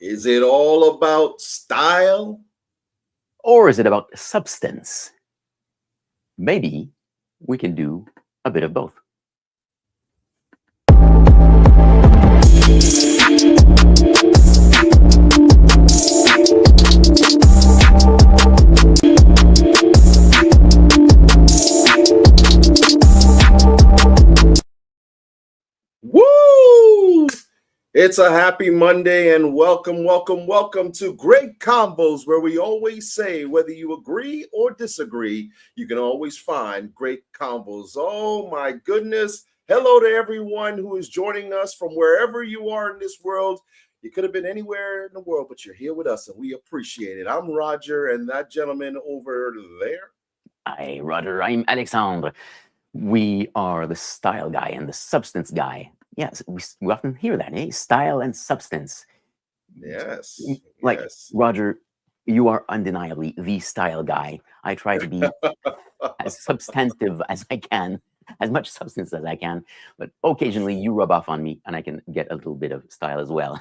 Is it all about style? Or is it about substance? Maybe we can do a bit of both. Woo! It's a happy Monday and welcome to Great Convos, where we always say whether you agree or disagree, you can always find great convos. Oh my goodness. Hello to everyone who is joining us from wherever you are in this world. You could have been anywhere in the world, but you're here with us and we appreciate it. I'm Roger, and that gentleman over there. Hi, Roger. I'm Alexandre. We are the style guy and the substance guy. Yes, we often hear that, eh? Style and substance. Yes. Like, yes. Roger, you are undeniably the style guy. I try to be as substantive as I can, as much substance as I can, but occasionally you rub off on me and I can get a little bit of style as well.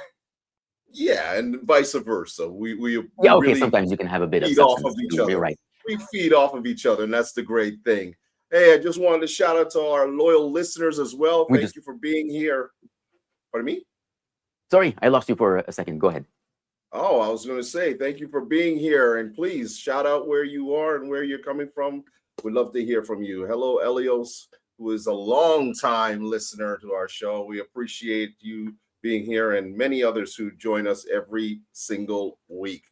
Yeah, and vice versa. We Yeah, okay, really sometimes you can have a bit of feed substance off of each too. other. You're right. We feed off of each other, and that's the great thing. Hey, I just wanted to shout out to our loyal listeners as well. Thank you for being here. Pardon me? Sorry, I lost you for a second. Go ahead. Oh, I was going to say thank you for being here, and please shout out where you are and where you're coming from. We'd love to hear from you. Hello, Elios, who is a long-time listener to our show. We appreciate you being here, and many others who join us every single week.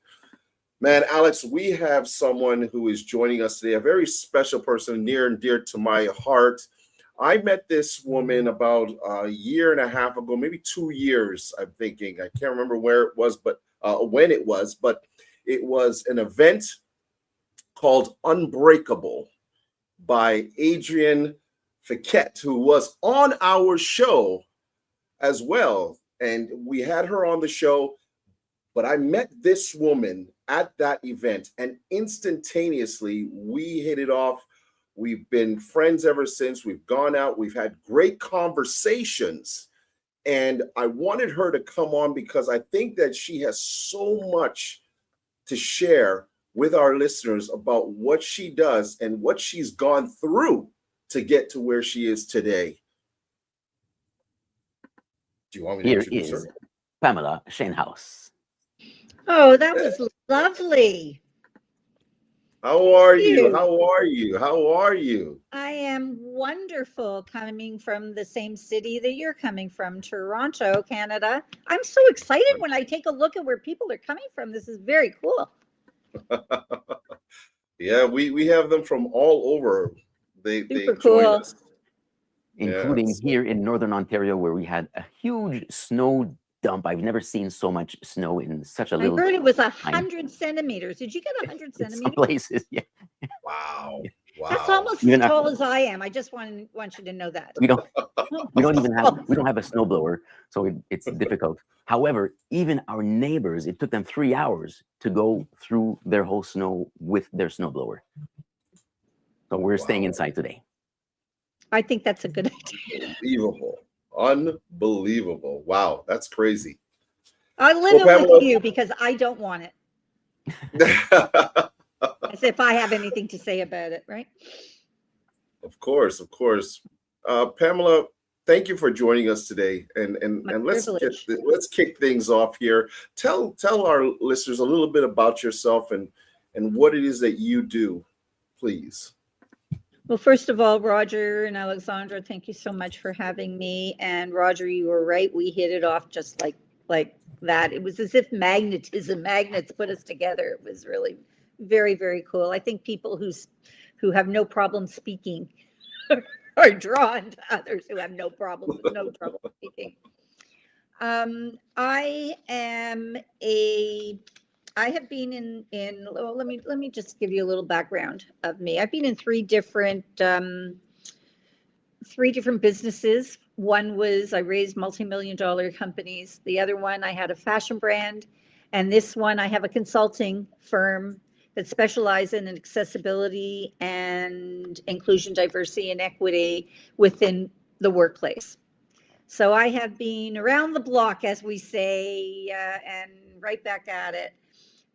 Man, Alex, we have someone who is joining us today, a very special person near and dear to my heart. I met this woman about a year and a half ago, maybe 2 years, I'm thinking. I can't remember where it was, but when it was, but it was an event called Unbreakable by Adrienne Fouquet, who was on our show as well. And we had her on the show, but I met this woman at that event, and instantaneously we hit it off. We've been friends ever since. We've gone out. We've had great conversations. And I wanted her to come on because I think that she has so much to share with our listeners about what she does and what she's gone through to get to where she is today. Do you want me to introduce her? Pamela Shainhouse. Oh, that was lovely. How are you? How are you? How are you? I am wonderful, coming from the same city that you're coming from, Toronto, Canada. I'm so excited when I take a look at where people are coming from. This is very cool. Yeah, we have them from all over. They Super join cool. us. Including here in Northern Ontario, where we had a huge snow dump. I've never seen so much snow in such a little time. I heard it was 100 centimeters. Did you get 100 centimeters? Some places, yeah. Wow. That's almost as tall as I am. I just want you to know that. We don't even have a snowblower, so it's difficult. However, even our neighbors, it took them 3 hours to go through their whole snow with their snowblower. So we're staying inside today. I think that's a good idea. Unbelievable. Wow, that's crazy. I live it with you because I don't want it. As if I have anything to say about it, right? Of course. Pamela, thank you for joining us today. And let's kick things off here. Tell our listeners a little bit about yourself and what it is that you do, please. Well, first of all, Roger and Alexandra, thank you so much for having me. And Roger, you were right. We hit it off just like that. It was as if magnets put us together. It was really very, very cool. I think people who have no problem speaking are drawn to others who have no trouble speaking. I have been in well, let me just give you a little background of me. I've been in three different businesses. One was I raised multi-million-dollar companies. The other one, I had a fashion brand. And this one, I have a consulting firm that specializes in accessibility and inclusion, diversity, and equity within the workplace. So I have been around the block, as we say, and and right back at it.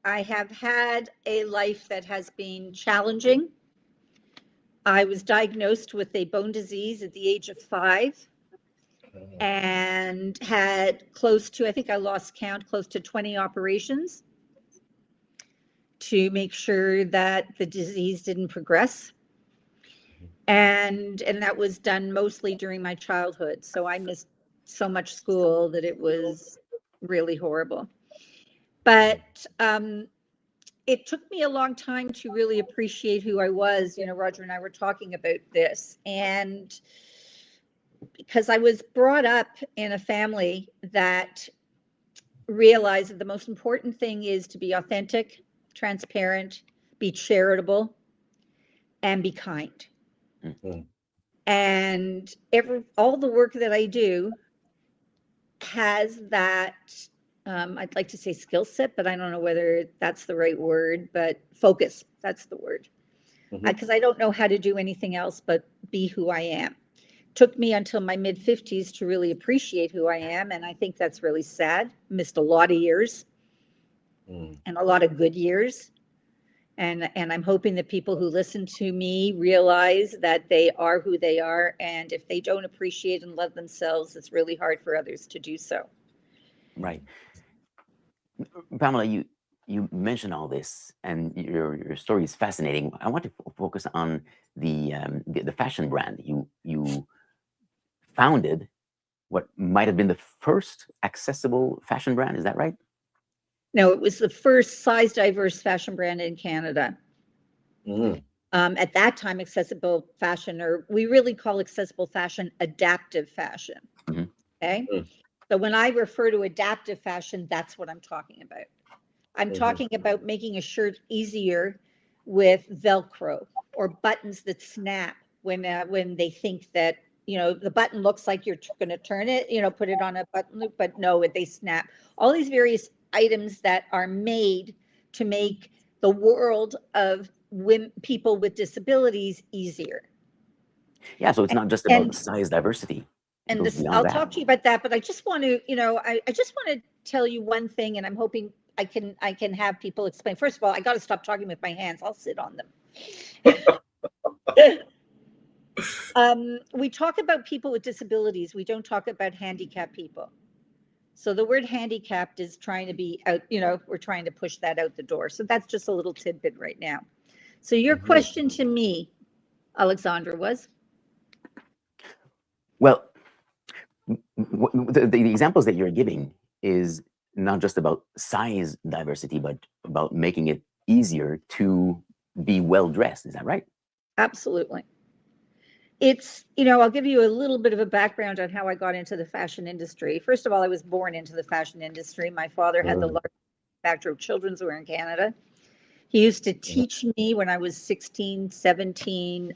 I have had a life that has been challenging. I was diagnosed with a bone disease at the age of 5 and had close to, I think I lost count, close to 20 operations to make sure that the disease didn't progress. And that was done mostly during my childhood. So I missed so much school that it was really horrible. But it took me a long time to really appreciate who I was. You know, Roger and I were talking about this. And because I was brought up in a family that realized that the most important thing is to be authentic, transparent, be charitable, and be kind. Mm-hmm. And all the work that I do has that, I'd like to say skill set, but I don't know whether that's the right word, but focus, that's the word. Because I don't know how to do anything else but be who I am. Took me until my mid-50s to really appreciate who I am, and I think that's really sad. Missed a lot of years and a lot of good years. And I'm hoping that people who listen to me realize that they are who they are, and if they don't appreciate and love themselves, it's really hard for others to do so. Right. Pamela, you mentioned all this, and your story is fascinating. I want to focus on the fashion brand. You founded what might have been the first accessible fashion brand. Is that right? No, it was the first size diverse fashion brand in Canada. At that time, accessible fashion, or we really call accessible fashion adaptive fashion. Okay. So when I refer to adaptive fashion, that's what I'm talking about. I'm talking about making a shirt easier with Velcro or buttons that snap when they think that, you know, the button looks like you're going to turn it, you know, put it on a button loop, but no, they snap. All these various items that are made to make the world of people with disabilities easier. Yeah, so it's not just about size diversity. And this, I'll talk to you about that, but I just want to, you know, I just want to tell you one thing, and I'm hoping I can have people explain. First of all, I got to stop talking with my hands. I'll sit on them. We talk about people with disabilities. We don't talk about handicapped people. So the word handicapped is trying to be out, you know, we're trying to push that out the door. So that's just a little tidbit right now. So your question to me, Alexandre, was? Well, the examples that you're giving is not just about size diversity, but about making it easier to be well dressed. Is that right? Absolutely. It's, you know, I'll give you a little bit of a background on how I got into the fashion industry. First of all, I was born into the fashion industry. My father had the largest manufacturer of children's wear in Canada. He used to teach me when I was 16, 17,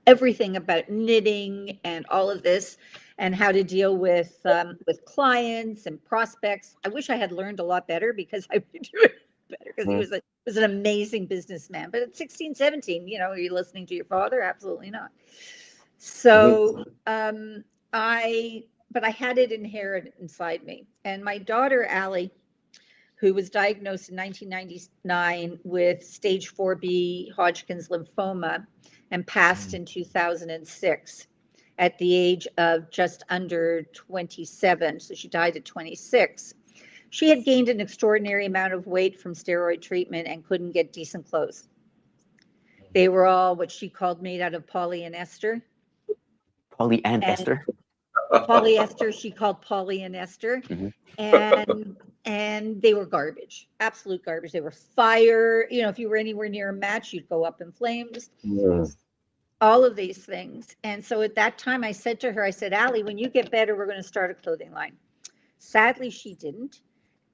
everything about knitting and all of this, and how to deal with clients and prospects. I wish I had learned a lot better, because I would do it better, because he was an amazing businessman. But at 16, 17, you know, are you listening to your father? Absolutely not. So but I had it inherent inside me. And my daughter, Allie, who was diagnosed in 1999 with stage 4B Hodgkin's lymphoma and passed in 2006 at the age of just under 27. So she died at 26. She had gained an extraordinary amount of weight from steroid treatment and couldn't get decent clothes. They were all what she called made out of polyester. Polyester? Polyester, she called polyester. And they were garbage, absolute garbage. They were fire. You know, if you were anywhere near a match, you'd go up in flames. All of these things. And so at that time, I said to her, I said, Allie, when you get better, we're going to start a clothing line. Sadly, she didn't.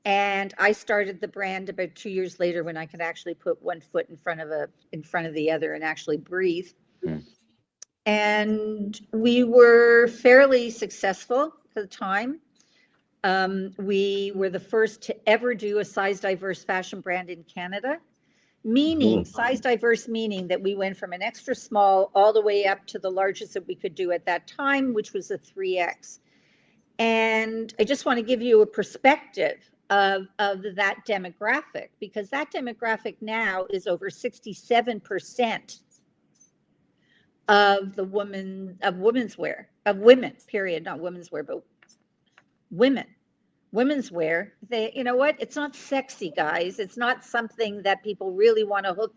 And I started the brand about 2 years later, when I could actually put one foot in front of the other and actually breathe. And we were fairly successful at the time. We were the first to ever do a size diverse fashion brand in Canada, meaning size diverse, meaning that we went from an extra small all the way up to the largest that we could do at that time, which was a 3X. And I just want to give you a perspective of that demographic, because that demographic now is over 67% of the women's wear, of women, period, not women's wear, but women's wear. They, you know what? It's not sexy, guys. It's not something that people really want to hook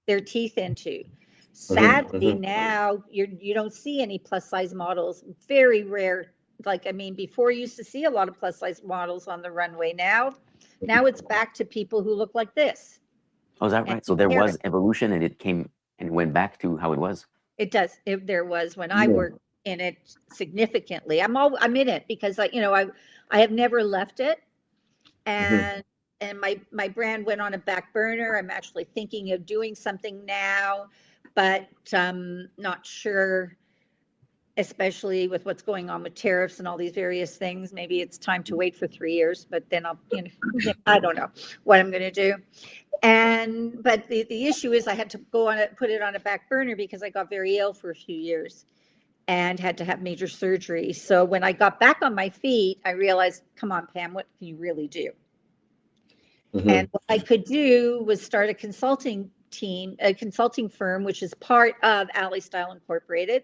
their teeth into. Sadly, now you don't see any plus size models. Very rare. Like, I mean, before you used to see a lot of plus size models on the runway. Now it's back to people who look like this. Oh, is that right? So there was evolution, and it came and went back to how it was. It does. There was, when I worked in it significantly. I'm in it because I have never left it, and my brand went on a back burner. I'm actually thinking of doing something now, but not sure, especially with what's going on with tariffs and all these various things. Maybe it's time to wait for 3 years, but then I'll, I don't know what I'm going to do. But the issue is I had to put it on a back burner because I got very ill for a few years and had to have major surgery. So when I got back on my feet, I realized, come on, Pam, what can you really do? And what I could do was start a consulting firm, which is part of Alley Style Incorporated.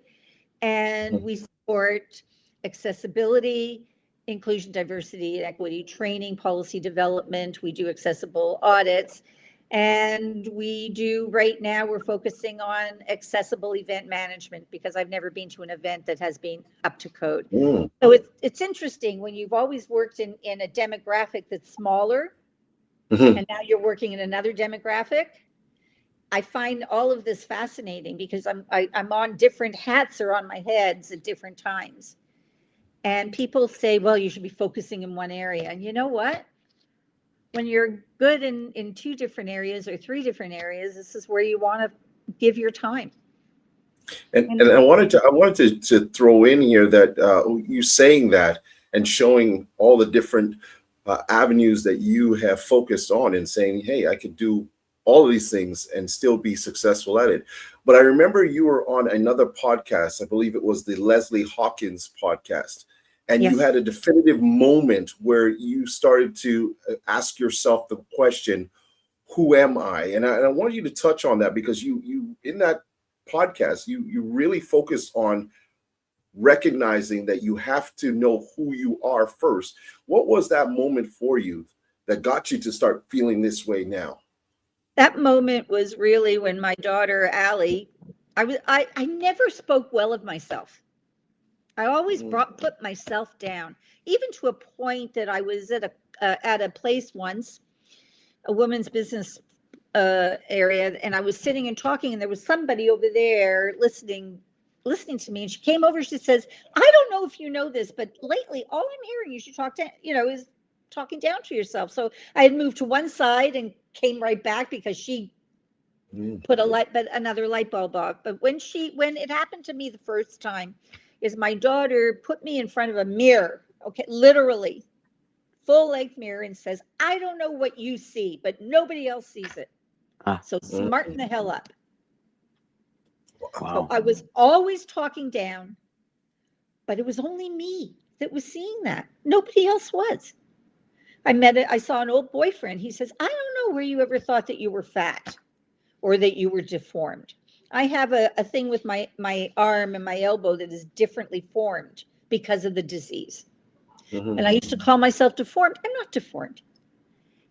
And we support accessibility, inclusion, diversity, and equity training, policy development. We do accessible audits. And we do, right now, we're focusing on accessible event management, because I've never been to an event that has been up to code. So it's interesting when you've always worked in a demographic that's smaller, and now you're working in another demographic. I find all of this fascinating because I'm on different hats or on my heads at different times. And people say, well, you should be focusing in one area. And you know what? When you're good in 2 different areas or 3 different areas, this is where you want to give your time. And I wanted to throw in here that you saying that and showing all the different avenues that you have focused on, and saying, hey, I could do all of these things and still be successful at it. But I remember you were on another podcast. I believe it was the Leslie Hawkins podcast. And you had a definitive moment where you started to ask yourself the question, who am I? And I want you to touch on that, because you in that podcast, you really focus on recognizing that you have to know who you are first. What was that moment for you that got you to start feeling this way now? That moment was really when my daughter, Allie, I never spoke well of myself. I always put myself down, even to a point that I was at a place once, a women's business area, and I was sitting and talking, and there was somebody over there listening to me, and she came over. She says, "I don't know if you know this, but lately, all I'm hearing you should talk to, is talking down to yourself." So I had moved to one side and came right back because she put another light bulb off. But when it happened to me the first time, is my daughter put me in front of a mirror, okay, literally full-length mirror, and says, "I don't know what you see, but nobody else sees it. So smarten the hell up." Wow. So I was always talking down, but it was only me that was seeing that. Nobody else was. I saw an old boyfriend. He says, "I don't know where you ever thought that you were fat or that you were deformed. I have a thing with my arm and my elbow that is differently formed because of the disease." And I used to call myself deformed. I'm not deformed.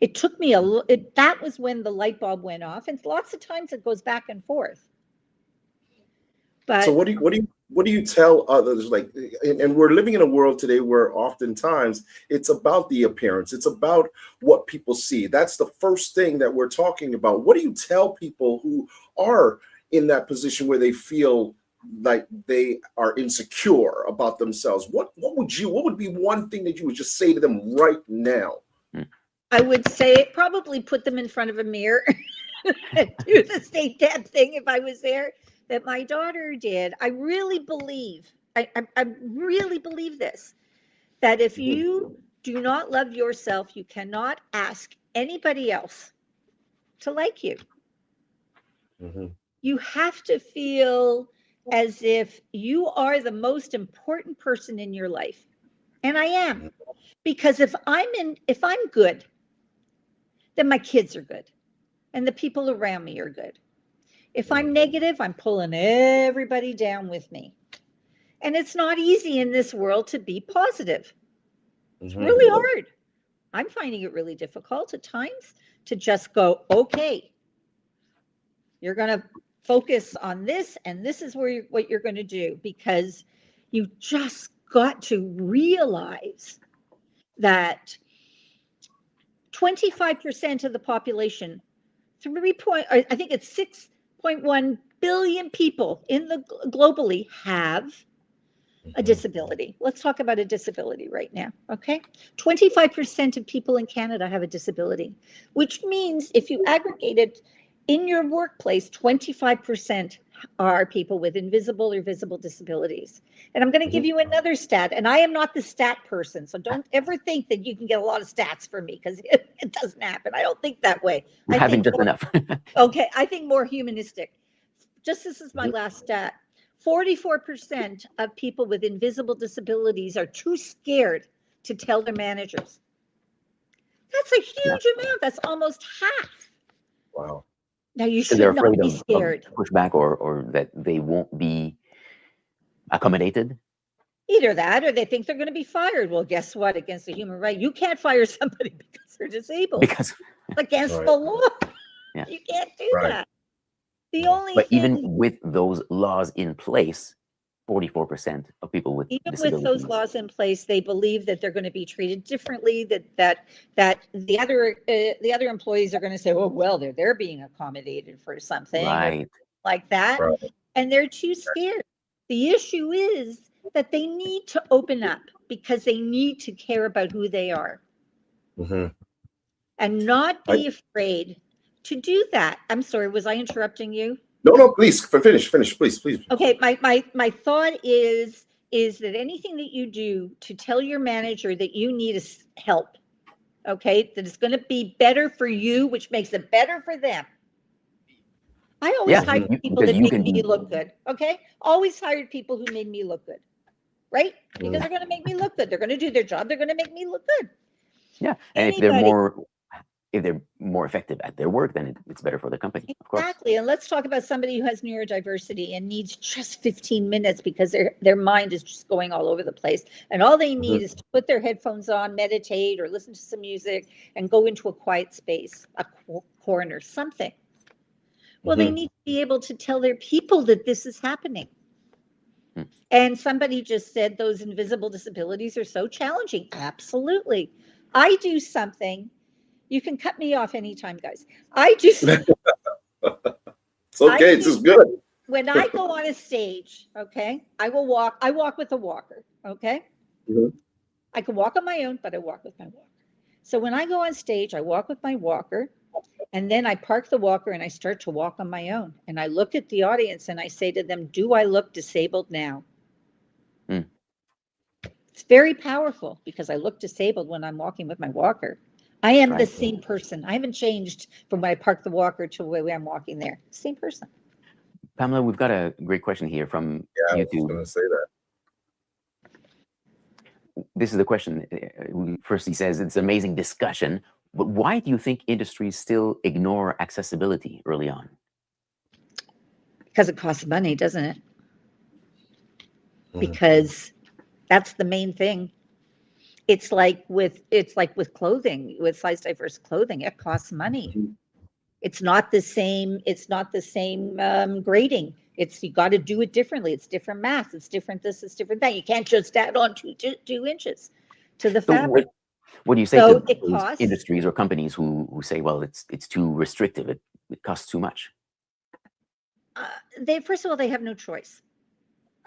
It took me that was when the light bulb went off, and lots of times it goes back and forth. But so what do you tell others? Like, and we're living in a world today where oftentimes it's about the appearance. It's about what people see. That's the first thing that we're talking about. What do you tell people who are in that position where they feel like they are insecure about themselves? What would be one thing that you would just say to them right now? I would say probably put them in front of a mirror and do the same damn thing if I was there that my daughter did. I really believe, I really believe this, that if you do not love yourself, you cannot ask anybody else to like you. You have to feel as if you are the most important person in your life. And I am. Because if I'm good, then my kids are good and the people around me are good. If I'm negative, I'm pulling everybody down with me. And it's not easy in this world to be positive. It's really hard. I'm finding it really difficult at times to just go, okay, you're going to focus on this, and this is what you're going to do, because you just got to realize that 25% of the population, I think it's 6.1 billion people globally have a disability. Let's talk about a disability right now, okay? 25% of people in Canada have a disability, which means if you aggregate it in your workplace, 25% are people with invisible or visible disabilities. And I'm going to give you another stat, and I am not the stat person, so don't ever think that you can get a lot of stats from me, because it doesn't happen. I don't think that way. We're having just enough. Okay, I think more humanistic. Just this is my last stat. 44% of people with invisible disabilities are too scared to tell their managers. That's a huge amount. That's almost half. Wow. Now you Because should they're not afraid be of scared. pushback, or that they won't be accommodated. Either that, or they think they're going to be fired. Well, guess what? Against the human right, you can't fire somebody because they're disabled. Because against the law, you can't do that. The only but thing, even with those laws in place, 44% of people with disabilities. With those laws in place, they believe that they're going to be treated differently. That the other employees are going to say, "Oh, well, they're being accommodated for something," right, like that, and they're too scared. The issue is that they need to open up, because they need to care about who they are, and not be afraid to do that. I'm sorry, was I interrupting you? No, please finish, please. Okay, my thought is that anything that you do to tell your manager that you need help, okay, that it's going to be better for you, which makes it better for them. I always hired people that made me look good, okay? Always hired people who made me look good, right? Because they're going to make me look good. They're going to do their job. They're going to make me look good. Yeah, and if they're more effective at their work, then it's better for the company, of course. Exactly. And let's talk about somebody who has neurodiversity and needs just 15 minutes because their mind is just going all over the place. And all they need is to put their headphones on, meditate, or listen to some music and go into a quiet space, a corner, something. Well, they need to be able to tell their people that this is happening. And somebody just said those invisible disabilities are so challenging. Absolutely. I do something. You can cut me off anytime, guys. I do. It's okay. It's just good. When I go on a stage, okay, I walk with a walker, okay? I can walk on my own, but I walk with my walker. So when I go on stage, I walk with my walker, and then I park the walker and I start to walk on my own. And I look at the audience and I say to them, do I look disabled now? It's very powerful, because I look disabled when I'm walking with my walker. I am the same person. I haven't changed from when I parked the walker to the way I'm walking there. Same person. Pamela, we've got a great question here from YouTube. I was going to say that. This is the question. First, he says, it's an amazing discussion, but why do you think industries still ignore accessibility early on? Because it costs money, doesn't it? Because that's the main thing. It's like with clothing, with size diverse clothing, it costs money. It's not the same. It's not the same grading. You got to do it differently. It's different math. It's different this. It's different that. You can't just add on 2 inches to the fabric. What do you say to those industries or companies who say, well, it's too restrictive. It costs too much. First of all, they have no choice.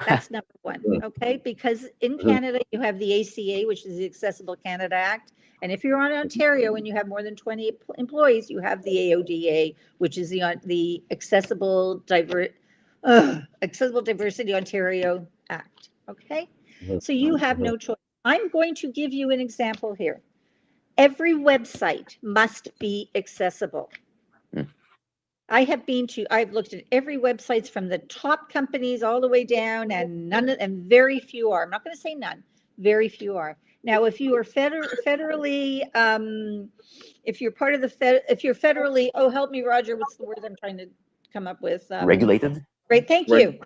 That's number one, okay? Because in Canada, you have the ACA, which is the Accessible Canada Act. And if you're on Ontario and you have more than 20 employees, you have the AODA, which is the Accessible Diversity Ontario Act, okay? So you have no choice. I'm going to give you an example here. Every website must be accessible. I've looked at every website from the top companies all the way down, and very few are. I'm not going to say none, very few are. Now, if you are federally, if you're part of the if you're federally, oh, help me, Roger, what's the word I'm trying to come up with? Regulated? Right, thank Right. you.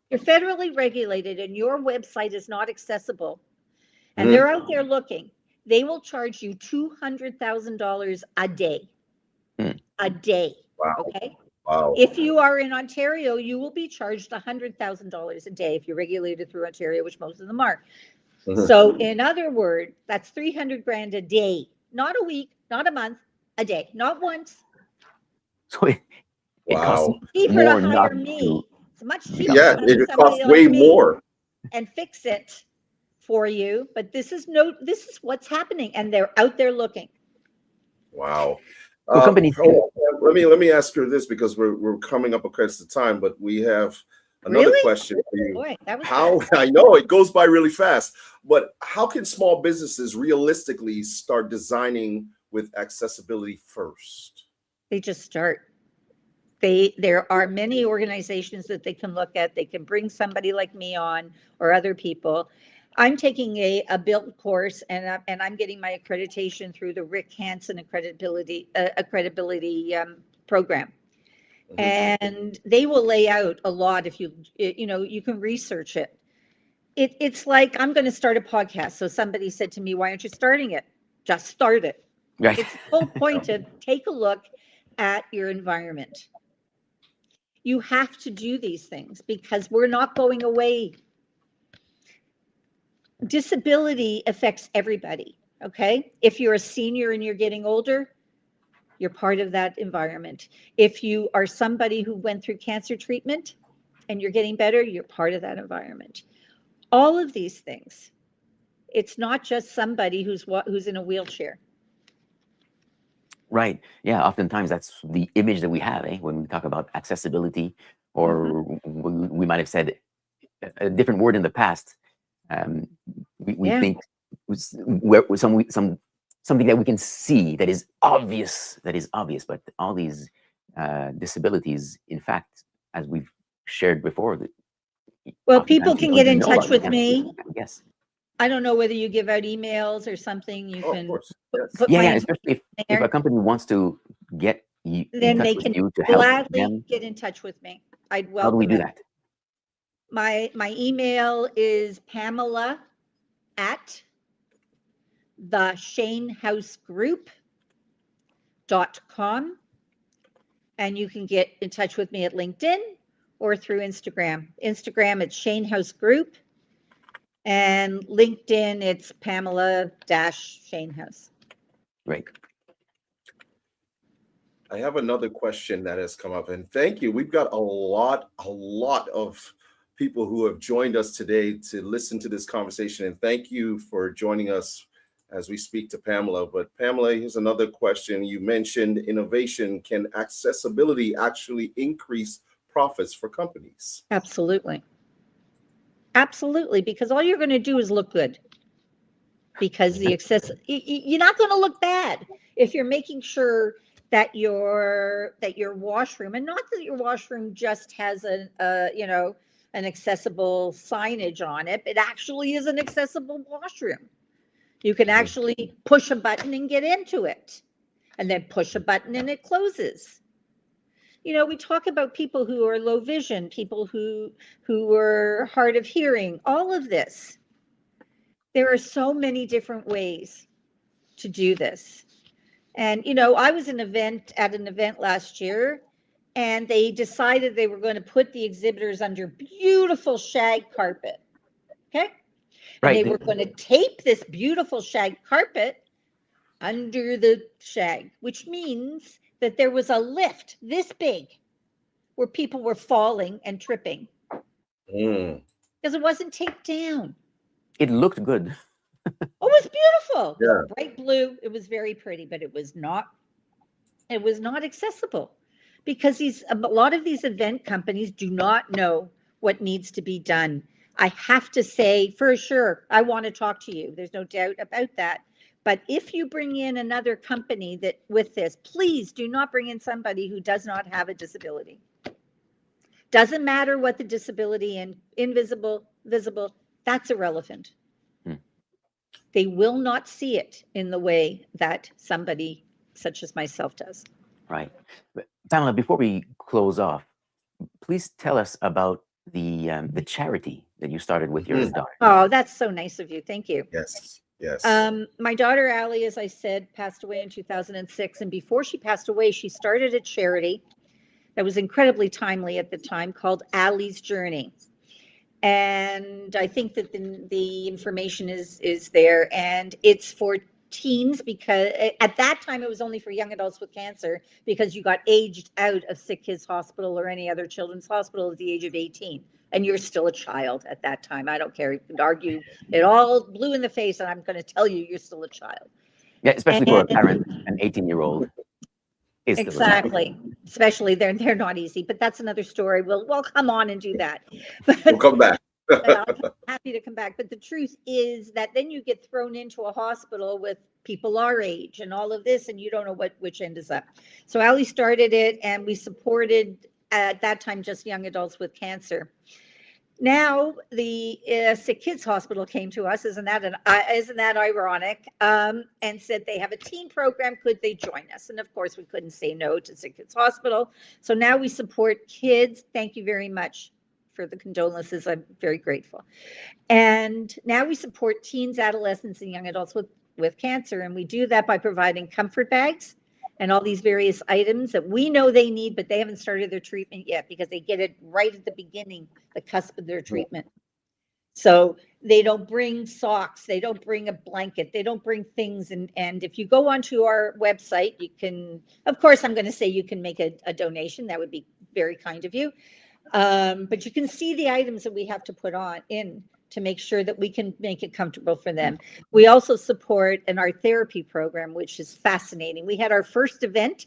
You're federally regulated and your website is not accessible, and Mhm. they're out there looking, they will charge you $200,000 a day. Hmm. A day. Wow. Okay. Wow. If you are in Ontario, you will be charged $100,000 a day if you're regulated through Ontario, which most of them are. Mhm. So, in other words, that's 300 grand a day, not a week, not a month, a day, not once. So it costs Wow. Cheaper more to not hire me. to It's much become cheaper Yeah, to hire it somebody costs like way me more. and fix it for you. But this is what's happening, and they're out there looking. Wow. so companies can, Let me ask her this because we're coming up across the time, but we have another Really? question for you. Boy, that was How fast. I know it goes by really fast, but how can small businesses realistically start designing with accessibility first? They just start. There are many organizations that they can look at. They can bring somebody like me on or other people. I'm taking a built course and I'm getting my accreditation through the Rick Hansen accreditability program. Mhm. And they will lay out a lot if you you can research it. It's like I'm going to start a podcast. So somebody said to me, "Why aren't you starting it? Just start it." right? It's the whole point to take a look at your environment. You have to do these things because we're not going away. Disability affects everybody. Okay. If you're a senior and you're getting older, you're part of that environment. If you are somebody who went through cancer treatment and you're getting better, you're part of that environment. All of these things. It's not just somebody who's in a wheelchair. Right. Yeah. Oftentimes that's the image that we have, when we talk about accessibility, or we might have said a different word in the past. We Yeah. think something that we can see that is obvious, but all these disabilities, in fact, as we've shared before, Well, people oftentimes we can don't get even in know touch about with them. me. Yes. I don't know whether you give out emails or something. You Oh, of can course. Yes. put Yeah, my especially if there. a company wants to get in Then touch they with can you to help gladly them, get in touch with me. I'd how do we welcome do it. that? My email is Pamela at theshainhousegroup.com, and you can get in touch with me at LinkedIn or through Instagram. Instagram, it's Shainhouse Group, and LinkedIn, it's Pamela-Shainhouse. Right. I have another question that has come up, and thank you. We've got a lot of people who have joined us today to listen to this conversation, and thank you for joining us as we speak to Pamela. But Pamela, here's another question. You mentioned innovation. Can accessibility actually increase profits for companies? Absolutely. Absolutely, because all you're going to do is look good. Because you're not going to look bad if you're making sure that your washroom, and not that your washroom just has an accessible signage on it, it actually is an accessible washroom. You can actually push a button and get into it, and then push a button and it closes. We talk about people who are low vision, people who are hard of hearing, all of this. There are so many different ways to do this. And, I was at an event last year, and they decided they were going to put the exhibitors under beautiful shag carpet. Okay. And they Right. were going to tape this beautiful shag carpet under the shag, which means that there was a lift this big where people were falling and tripping Mm. because it wasn't taped down. It looked good. Oh, it was beautiful. It Yeah. was bright blue. It was very pretty, but it was not accessible because a lot of these event companies do not know what needs to be done. I have to say, for sure, I want to talk to you. There's no doubt about that. But if you bring in another company that with this, please do not bring in somebody who does not have a disability. Doesn't matter what the disability, and invisible, visible, that's irrelevant. they will not see it in the way that somebody such as myself does. Right. But Pamela, before we close off, please tell us about the charity that you started with your daughter. Oh, that's so nice of you. Thank you. Yes. Yes. My daughter, Allie, as I said, passed away in 2006. And before she passed away, she started a charity that was incredibly timely at the time called Allie's Journey. And I think that the information is there, and it's for teens, because at that time it was only for young adults with cancer, because you got aged out of Sick Kids Hospital or any other children's hospital at the age of 18. And you're still a child at that time. I don't care. You can argue it all blue in the face, and I'm going to tell you, you're still a child. Yeah, especially for a parent, an 18-year-old is still Exactly. Especially they're not easy, but that's another story. We'll come on and do that. We'll come back. I'm happy to come back. But the truth is that then you get thrown into a hospital with people our age and all of this, and you don't know which end is up. So Allie started it, and we supported at that time just young adults with cancer. Now the Sick Kids Hospital came to us, isn't that ironic? And said they have a teen program. Could they join us? And of course, we couldn't say no to Sick Kids Hospital. So now we support kids. Thank you very much for the condolences. I'm very grateful. And now we support teens, adolescents, and young adults with cancer. And we do that by providing comfort bags and all these various items that we know they need, but they haven't started their treatment yet because they get it right at the beginning, the cusp of their treatment. So they don't bring socks, they don't bring a blanket, they don't bring things. And if you go onto our website, you can, of course, I'm going to say you can make a donation. That would be very kind of you. But you can see the items that we have to put in to make sure that we can make it comfortable for them. We also support an art therapy program, which is fascinating. We had our first event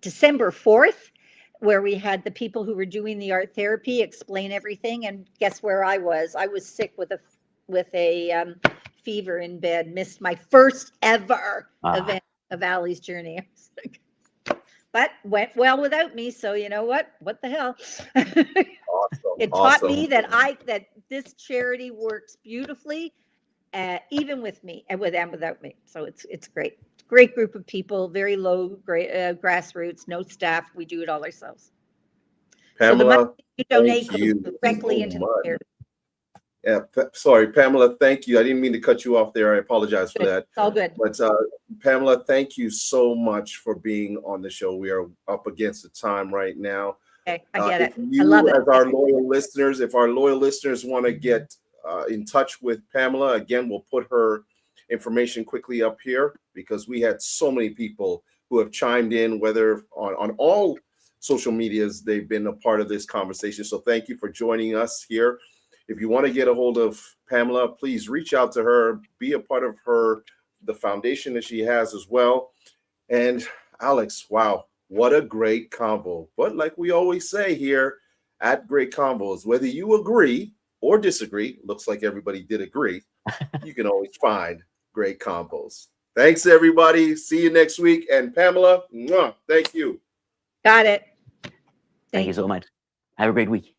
December 4th, where we had the people who were doing the art therapy explain everything. And guess where I was? I was sick with a fever in bed, missed my first ever event of Allie's Journey. I was like, but went well without me. So you know what? What the hell? Awesome. It taught me that this charity works beautifully, even with me and without me. So it's great. Great group of people, very low grassroots, no staff. We do it all ourselves. Pamela, so the money you donate thank you goes directly so into much. the charity. Yeah, sorry, Pamela, thank you. I didn't mean to cut you off there. I apologize for that. It's all good. But Pamela, thank you so much for being on the show. We are up against the time right now. Okay, I get it. You, I love it. As our loyal listeners, if our loyal listeners want to get in touch with Pamela, again, we'll put her information quickly up here, because we had so many people who have chimed in, whether on all social medias, they've been a part of this conversation. So thank you for joining us here. If you want to get a hold of Pamela, please reach out to her, be a part of the foundation that she has as well. And Alex, wow, what a great convo. But like we always say here at Great Convos, whether you agree or disagree, looks like everybody did agree, you can always find great convos. Thanks, everybody. See you next week. And Pamela, thank you. Got it. Thank you so much. Have a great week.